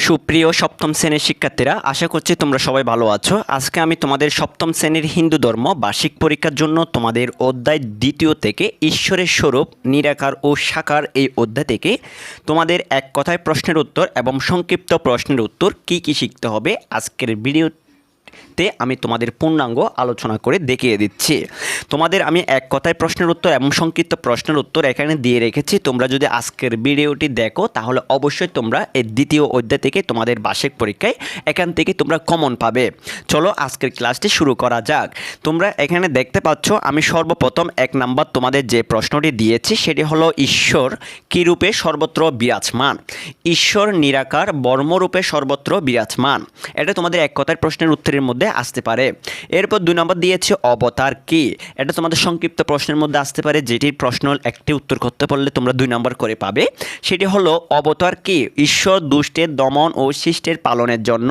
সুপ্রিয় সপ্তম শ্রেণীর শিক্ষার্থীরা, আশা করছি তোমরা সবাই ভালো আছো। আজকে আমি তোমাদের সপ্তম শ্রেণীর হিন্দু ধর্ম বার্ষিক পরীক্ষার জন্য তোমাদের অধ্যায় দ্বিতীয় থেকে ঈশ্বরের স্বরূপ, নিরাকার ও সাকার এই অধ্যায় থেকে তোমাদের এক কথায় প্রশ্নের উত্তর এবং সংক্ষিপ্ত প্রশ্নের উত্তর কি কি শিখতে হবে আজকের ভিডিওতে আমি তোমাদের পূর্ণাঙ্গ আলোচনা করে দেখিয়ে দিচ্ছি। তোমাদের আমি এক কথায় প্রশ্নের উত্তর এবং সংক্ষিপ্ত প্রশ্নের উত্তর এখানে দিয়ে রেখেছি। তোমরা যদি আজকের ভিডিওটি দেখো তাহলে অবশ্যই তোমরা এই দ্বিতীয় অধ্যায় থেকে তোমাদের বার্ষিক পরীক্ষায় এখান থেকে তোমরা কমন পাবে। চলো আজকের ক্লাসটি শুরু করা যাক। তোমরা এখানে দেখতে পাচ্ছ আমি সর্বপ্রথম 1 নাম্বার তোমাদের যে প্রশ্নটি দিয়েছি সেটি হলো ঈশ্বর কী রূপে সর্বত্র বিরাজমান। ঈশ্বর নিরাকার বর্মরূপে সর্বত্র বিরাজমান। এটা তোমাদের এক কথায় প্রশ্নের উত্তরের মধ্যে আসতে পারে। এরপর 2 নম্বর দিয়েছে অবতার কি। এটা তোমাদের সংক্ষিপ্ত প্রশ্নের মধ্যে আসতে পারে, যেটির প্রশ্ন একটি উত্তর করতে পারলে তোমরা 2 নম্বর করে পাবে। সেটি হলো অবতার কি। ঈশ্বর দুষ্টের দমন ও শিষ্টের পালনের জন্য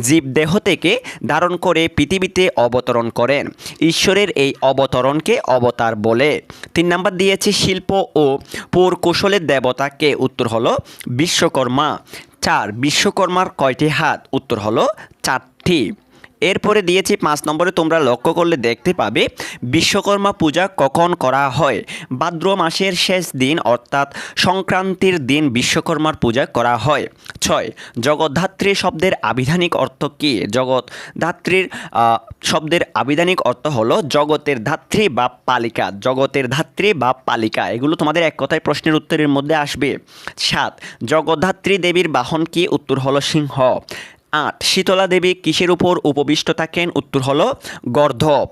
জীবদেহ থেকে ধারণ করে পৃথিবীতে অবতরণ করেন। ঈশ্বরের এই অবতরণকে অবতার বলে। 3 নম্বর দিয়েছে শিল্প ও পুরকৌশলের দেবতাকে। উত্তর হলো বিশ্বকর্মা। 4 বিশ্বকর্মার কয়টি হাত। উত্তর হলো 4টি। এরপরে দিয়েছি 5 নম্বরে, তোমরা লক্ষ্য করলে দেখতে পাবে বিশ্বকর্মা পূজা কখন করা হয়। ভাদ্র মাসের শেষ দিন অর্থাৎ সংক্রান্তির দিন বিশ্বকর্মার পূজা করা হয়। 6 জগদ্ধাত্রী শব্দের আবিধানিক অর্থ কী। জগদ্ধাত্রীর শব্দের আবিধানিক অর্থ হলো জগতের ধাত্রী বা পালিকা। জগতের ধাত্রী বা পালিকা, এগুলো তোমাদের এক কথায় প্রশ্নের উত্তরের মধ্যে আসবে। 7 জগদ্ধাত্রী দেবীর বাহন কি। উত্তর হলো সিংহ। 8 শীতলা দেবী কিসের উপর উপবিষ্ট থাকেন। উত্তর হলো গর্ধব।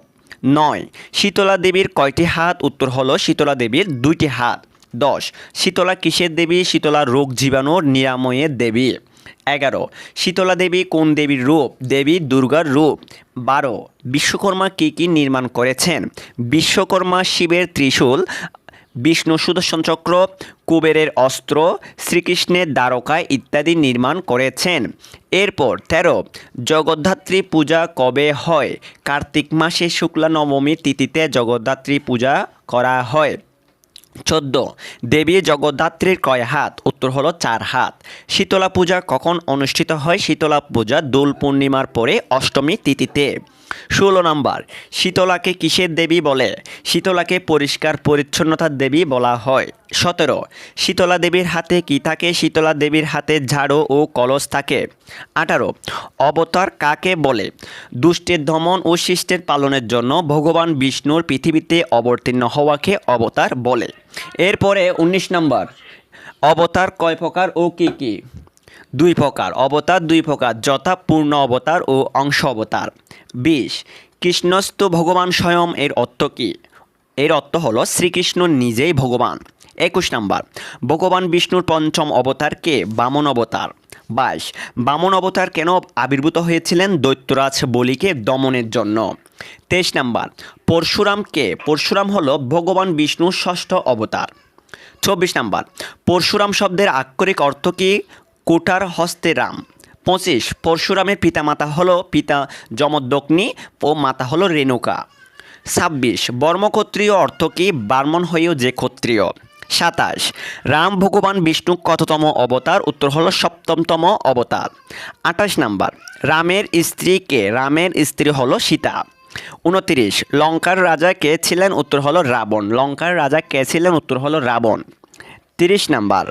9 শীতলা দেবীর কয়টি হাত। উত্তর হলো শীতলা দেবীর 2টি হাত। 10 শীতলা কিসের দেবী। শীতলা রোগ জীবাণুর নিরাময়ের দেবী। 11 শীতলা দেবী কোন দেবীর রূপ। দেবী দুর্গার রূপ। 12 বিশ্বকর্মা কি কি নির্মাণ করেছেন। বিশ্বকর্মা শিবের ত্রিশূল, বিষ্ণু সুদর্শন চক্র, কুবেরের অস্ত্র, শ্রীকৃষ্ণের দ্বারকায় ইত্যাদি নির্মাণ করেছেন। এরপর 13 জগদ্ধাত্রী পূজা কবে হয়। কার্তিক মাসে শুক্লা নবমী তিথিতে জগদ্ধাত্রী পূজা করা হয়। 14 দেবী জগদ্ধাত্রীর কয় হাত। উত্তর হলো 4 হাত। শীতলা পূজা কখন অনুষ্ঠিত হয়। শীতলা পূজা দোল পূর্ণিমার পরে অষ্টমী তিথিতে। 16 নম্বর শীতলাকে কিসের দেবী বলে। শীতলাকে পরিষ্কার পরিচ্ছন্নতার দেবী বলা হয়। 17 শীতলা দেবীর হাতে কি থাকে। শীতলা দেবীর হাতে ঝাড়ু ও কলস থাকে। 18 অবতার কাকে বলে। দুষ্টের দমন ও শিষ্টের পালনের জন্য ভগবান বিষ্ণুর পৃথিবীতে অবতীর্ণ হওয়াকে অবতার বলে। এরপরে 19 নম্বর অবতার কয় প্রকার ও কি কি। 2 প্রকার। অবতার 2 প্রকার, যথা পূর্ণ অবতার ও অংশ অবতার। 20 কৃষ্ণস্থ ভগবান স্বয়ং, এর অর্থ কী। এর অর্থ হলো শ্রীকৃষ্ণ নিজেই ভগবান। 21 নম্বর ভগবান বিষ্ণুর পঞ্চম অবতার কে। বামন অবতার। 22 বামন অবতার কেন আবির্ভূত হয়েছিলেন। দৈত্যরাজ বলিকে দমনের জন্য। 23 নম্বর পরশুরাম কে। পরশুরাম হলো ভগবান বিষ্ণুর ষষ্ঠ অবতার। 24 নম্বর পরশুরাম শব্দের আক্ষরিক অর্থ কী। কোটার হস্তে রাম। 25 পরশুরামের পিতামাতা হলো পিতা যমদগ্নি ও মাতা হলো রেণুকা। 26 বর্মক্ষত্রিয় অর্থ কী। ব্রাহ্মণ হয়েও যে ক্ষত্রিয়। 27 রাম ভগবান বিষ্ণু কততম অবতার। উত্তর হলো 7মতম অবতার। 28 নম্বর রামের স্ত্রী কে। রামের স্ত্রী হলো সীতা। 29 লঙ্কার রাজা কে ছিলেন। উত্তর হলো রাবণ। লঙ্কার রাজা কে ছিলেন। উত্তর হলো রাবণ। 30 নম্বর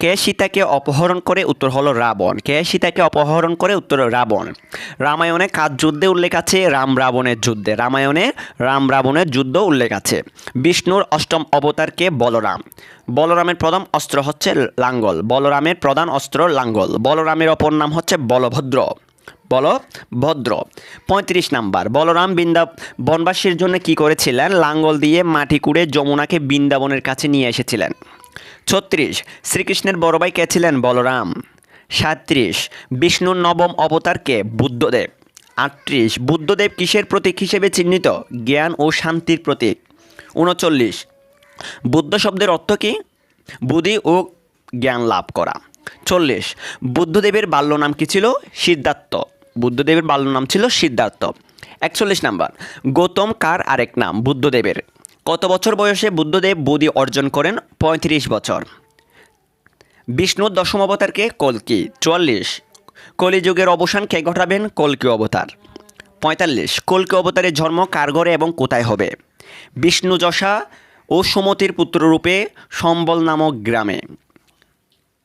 কে সীতাকে অপহরণ করে। উত্তর হলো রাবণ। কে সীতাকে অপহরণ করে। উত্তর রাবণ। রামায়ণে কার যুদ্ধে উল্লেখ আছে। রাম রাবণের যুদ্ধে। রামায়ণে রাম রাবণের যুদ্ধ উল্লেখ আছে। বিষ্ণুর অষ্টম অবতার কে। বলরাম। বলরামের প্রধান অস্ত্র হচ্ছে লাঙ্গল। বলরামের প্রধান অস্ত্র লাঙ্গল। বলরামের অপর নাম হচ্ছে বলভদ্র। বলভদ্র। 35 নাম্বার বলরাম বনবাসীর জন্য কি করেছিলেন। লাঙ্গল দিয়ে মাটি কুড়ে যমুনাকে বৃন্দাবনের কাছে নিয়ে এসেছিলেন। 36 শ্রীকৃষ্ণের বড় ভাই কে ছিলেন। বলরাম। 37 বিষ্ণুর নবম অবতার কে। বুদ্ধদেব। 38 বুদ্ধদেব কিসের প্রতীক হিসেবে চিহ্নিত। জ্ঞান ও শান্তির প্রতীক। 39 বুদ্ধ শব্দের অর্থ কী। বুদ্ধি ও জ্ঞান লাভ করা। 40 বুদ্ধদেবের বাল্য নাম কী ছিল। সিদ্ধার্থ। বুদ্ধদেবের বাল্য নাম ছিল সিদ্ধার্থ। 41 নাম্বার গৌতম কার আরেক নাম। বুদ্ধদেবের। কত বছর বয়সে বুদ্ধদেব বোধি অর্জন করেন। 35 বছর। বিষ্ণুর দশম অবতারকে কল্কি। 44 কলিযুগের অবসান কে ঘটাবেন? কল্কি অবতার। 45 কল্কি অবতারের জন্ম কার ঘরে এবং কোথায় হবে? বিষ্ণু যশা ও সুমতির পুত্ররূপে সম্বল নামক গ্রামে।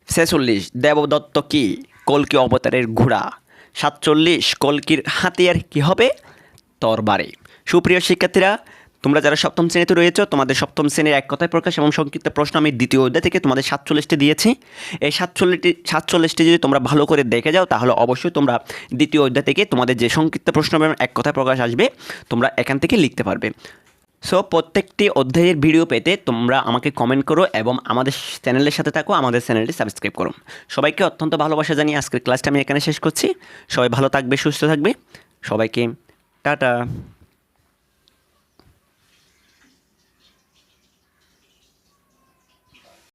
46 দেবদত্ত কি? কল্কি অবতারের ঘোড়া। 47 কল্কির হাতিয়ার কি হবে? তরবারি। সুপ্রিয় শিক্ষার্থীরা, তোমরা যারা সপ্তম শ্রেণীতে রয়েছো, তোমাদের সপ্তম শ্রেণীর এক কথায় প্রকাশ এবং সংক্ষিপ্ত প্রশ্ন আমি দ্বিতীয় অধ্যায় থেকে তোমাদের 47টি দিয়েছি। এই 47টি যদি তোমরা ভালো করে দেখে যাও, তাহলে অবশ্যই তোমরা দ্বিতীয় অধ্যায় থেকে তোমাদের যে সংক্ষিপ্ত প্রশ্ন এবং এক কথায় প্রকাশ আসবে, তোমরা এখান থেকে লিখতে পারবে। সো প্রত্যেকটি অধ্যায়ের ভিডিও পেতে তোমরা আমাকে কমেন্ট করো এবং আমাদের চ্যানেলের সাথে থাকো, আমাদের চ্যানেলটি সাবস্ক্রাইব করো। সবাইকে অত্যন্ত ভালোবাসা জানিয়ে আজকের ক্লাসটা আমি এখানে শেষ করছি। সবাই ভালো থাকবে, সুস্থ থাকবে। সবাইকে টাটা।